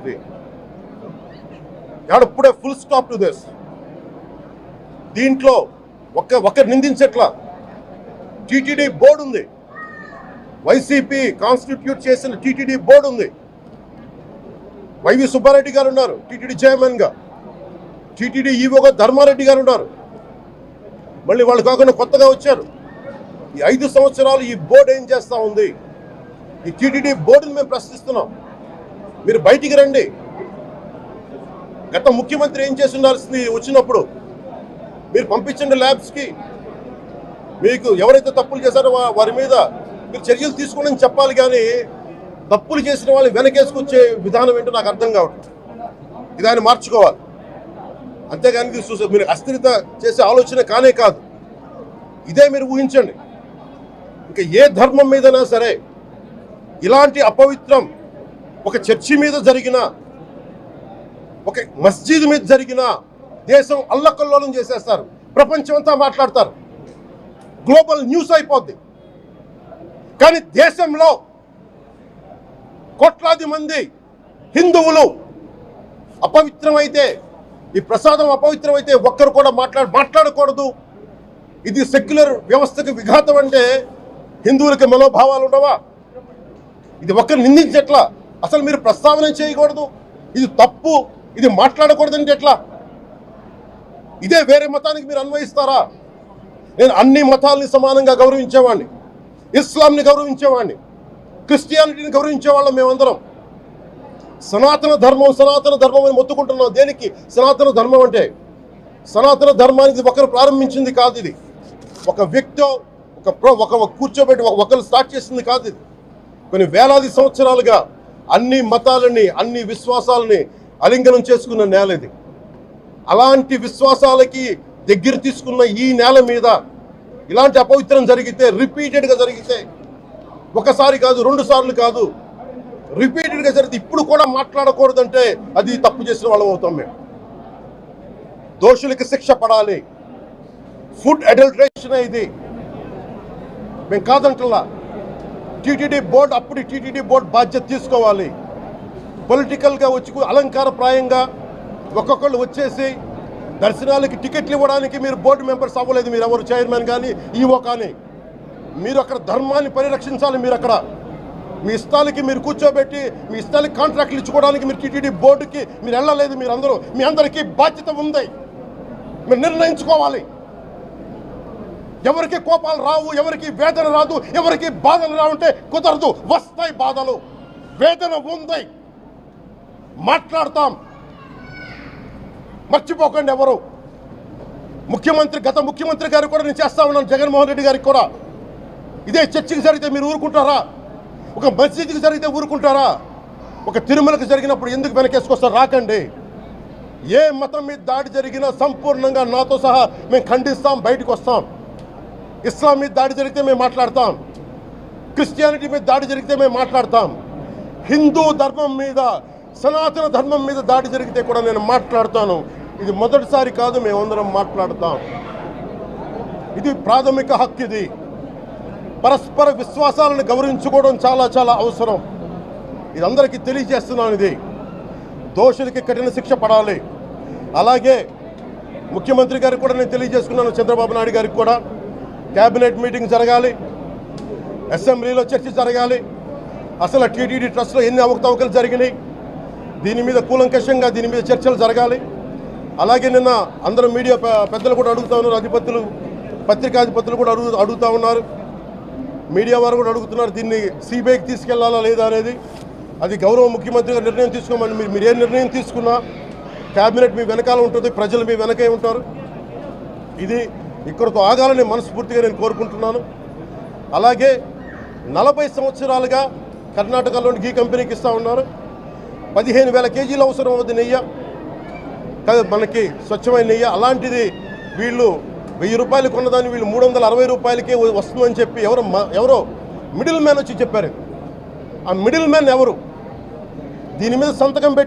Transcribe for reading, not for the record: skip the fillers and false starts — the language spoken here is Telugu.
ఇది ఇప్పుడే ఫుల్ స్టాప్ టు దిస్. దీంట్లో ఒకరు నిందించట్లా. టీటీడీ బోర్డు ఉంది, వైసీపీ కాన్స్టిట్యూట్ చేసిన టీటీడీ బోర్డు ఉంది. వైవి సుబ్బారెడ్డి గారు ఉన్నారు టీటీడీ చైర్మన్ గా, టీటీడీ ఈవోగా ధర్మారెడ్డి గారు ఉన్నారు. మళ్ళీ వాళ్ళు కాకుండా కొత్తగా వచ్చారు. ఈ 5 సంవత్సరాలు ఈ బోర్డు ఏం చేస్తా ఉంది? ఈ టీటీడీ బోర్డుని మేము ప్రశ్నిస్తున్నాం. మీరు బయటికి రండి. గత ముఖ్యమంత్రి ఏం చేసి ఉండాల్సింది? వచ్చినప్పుడు మీరు పంపించండి ల్యాబ్స్కి. మీకు ఎవరైతే తప్పులు చేశారో వారి మీద మీరు చర్యలు తీసుకోండి చెప్పాలి. కానీ తప్పులు చేసిన వాళ్ళు వెనకేసుకొచ్చే విధానం ఏంటో నాకు అర్థం కావట్లేదు. ఇది ఆయన మార్చుకోవాలి. అంతేగాని మీరు అస్థిరత చేసే ఆలోచన కానే కాదు. ఇదే మీరు ఊహించండి. ఇంకా ఏ ధర్మం మీదైనా సరే ఇలాంటి అపవిత్రం ఒక చర్చి మీద జరిగిన, ఒక మస్జిద్ మీద జరిగిన దేశం అల్లకల్లోలం చేసేస్తారు. ప్రపంచం అంతా మాట్లాడతారు, గ్లోబల్ న్యూస్ అయిపోద్ది. కానీ దేశంలో కోట్లాది మంది హిందువులు అపవిత్రమైతే, ఈ ప్రసాదం అపవిత్రమైతే ఒక్కరు కూడా మాట్లాడకూడదు. ఇది సెక్యులర్ వ్యవస్థకు విఘాతం. అంటే హిందువులకి మనోభావాలు ఉండవా? ఇది ఒక్కరు నిందించట్లా. అసలు మీరు ప్రస్తావన చేయకూడదు, ఇది తప్పు, ఇది మాట్లాడకూడదంటే ఎట్లా? ఇదే వేరే మతానికి మీరు అన్వయిస్తారా? నేను అన్ని మతాలని సమానంగా గౌరవించేవాడిని, ఇస్లాంని గౌరవించేవాడిని, క్రిస్టియానిటీని గౌరవించేవాళ్ళం మేమందరం. సనాతన ధర్మం అని మొత్తుకుంటున్నాం. దేనికి సనాతన ధర్మం అంటే? సనాతన ధర్మానికి ఒకరు ప్రారంభించింది కాదు. ఇది ఒక వ్యక్తి ఒక కూర్చోబెట్టి ఒకరు స్టార్ట్ చేసింది కాదు. ఇది కొన్ని వేలాది సంవత్సరాలుగా అన్ని మతాలని, అన్ని విశ్వాసాలని అలింగనం చేసుకున్న నేల ఇది. అలాంటి విశ్వాసాలకి దగ్గర తీసుకున్న ఈ నేల మీద ఇలాంటి అపవిత్రం జరిగితే, రిపీటెడ్గా జరిగితే, ఒకసారి కాదు 2 సార్లు కాదు, రిపీటెడ్గా జరిగితే ఇప్పుడు కూడా మాట్లాడకూడదంటే అది తప్పు చేసిన వాళ్ళం అవుతాం మేము. దోషులకి శిక్ష పడాలి. ఫుడ్ అడల్టరేషన్ ఇది మేము కాదంటలా. టీటీడీ బోర్డు అప్పుడు టీటీడీ బోర్డు బాధ్యత తీసుకోవాలి. పొలిటికల్గా వచ్చి అలంకారప్రాయంగా ఒక్కొక్కళ్ళు వచ్చేసి దర్శనాలకి టికెట్లు ఇవ్వడానికి మీరు బోర్డు మెంబర్స్ అవ్వలేదు. మీరు ఎవరు చైర్మన్ కానీ ఈవో కానీ. మీరు అక్కడ ధర్మాన్ని పరిరక్షించాలి. మీరు అక్కడ మీ ఇష్టాలకి మీరు కూర్చోబెట్టి మీ ఇష్టాలకి కాంట్రాక్ట్లు ఇచ్చుకోవడానికి మీరు టీటీడీ బోర్డుకి మీరు వెళ్ళలేదు. మీరు అందరూ, మీ అందరికీ బాధ్యత ఉంది. మీరు నిర్ణయించుకోవాలి. ఎవరికి కోపాలు రావు, ఎవరికి వేదన రాదు, ఎవరికి బాధలు రావుంటే కుదరదు. వస్తాయి బాధలు, వేదన ఉంది, మాట్లాడతాం. మర్చిపోకండి ఎవరు. గత ముఖ్యమంత్రి గారు కూడా నేను చేస్తా ఉన్నాను, జగన్మోహన్ రెడ్డి గారికి కూడా. ఇదే చర్చికి జరిగితే మీరు ఊరుకుంటారా? ఒక మసీదుకి జరిగితే ఊరుకుంటారా? ఒక తిరుమలకు జరిగినప్పుడు ఎందుకు వెనకేసుకొస్తారు? రాకండి. ఏ మతం మీద దాడి జరిగినా సంపూర్ణంగా నాతో సహా మేము ఖండిస్తాం, బయటకు వస్తాం. ఇస్లాం మీద దాడి జరిగితే మేము మాట్లాడతాం, క్రిస్టియానిటీ మీద దాడి జరిగితే మేము మాట్లాడతాం. హిందూ ధర్మం మీద, సనాతన ధర్మం మీద దాడి జరిగితే కూడా నేను మాట్లాడతాను. ఇది మొదటిసారి కాదు, మేమందరం మాట్లాడతాం. ఇది ప్రాథమిక హక్కు. ఇది పరస్పర విశ్వాసాలను గౌరవించుకోవడం చాలా చాలా అవసరం. ఇది అందరికీ తెలియజేస్తున్నాను. ఇది దోషులకి కఠిన శిక్ష పడాలి. అలాగే ముఖ్యమంత్రి గారికి కూడా నేను తెలియజేసుకున్నాను, చంద్రబాబు నాయుడు గారికి కూడా. క్యాబినెట్ మీటింగ్ జరగాలి, అసెంబ్లీలో చర్చ జరగాలి. అసలు టీటీడీ ట్రస్ట్లో ఎన్ని అవకతవకలు జరిగినాయి, దీని మీద కూలంకషంగా దీని మీద చర్చలు జరగాలి. అలాగే నిన్న అందరూ మీడియా పెద్దలు కూడా అడుగుతూ ఉన్నారు, పత్రికాధిపతులు కూడా అడుగుతూ ఉన్నారు, మీడియా వారు కూడా అడుగుతున్నారు, దీన్ని సిబిఐకి తీసుకెళ్లాలా లేదా అనేది. అది గౌరవ ముఖ్యమంత్రి గారు నిర్ణయం తీసుకోమని. మీరు ఏ నిర్ణయం తీసుకున్నా క్యాబినెట్ మీ వెనకాల ఉంటుంది, ప్రజలు మీ వెనకే ఉంటారు. ఇది ఇక్కడితో ఆగాలని మనస్ఫూర్తిగా నేను కోరుకుంటున్నాను. అలాగే 40 సంవత్సరాలుగా కర్ణాటకలోని గీ కంపెనీకి ఇస్తూ ఉన్నారు. 15,000 కేజీలు అవసరం అవుతుంది నెయ్యి, మనకి స్వచ్ఛమైన నెయ్యి. అలాంటిది వీళ్ళు 1000 రూపాయలు కొన్నదాన్ని వీళ్ళు 360 రూపాయలకే వస్తుందని చెప్పి ఎవరో మిడిల్ మ్యాన్ వచ్చి చెప్పారు. ఆ మిడిల్ మ్యాన్ ఎవరు? దీని మీద సంతకం పెట్టి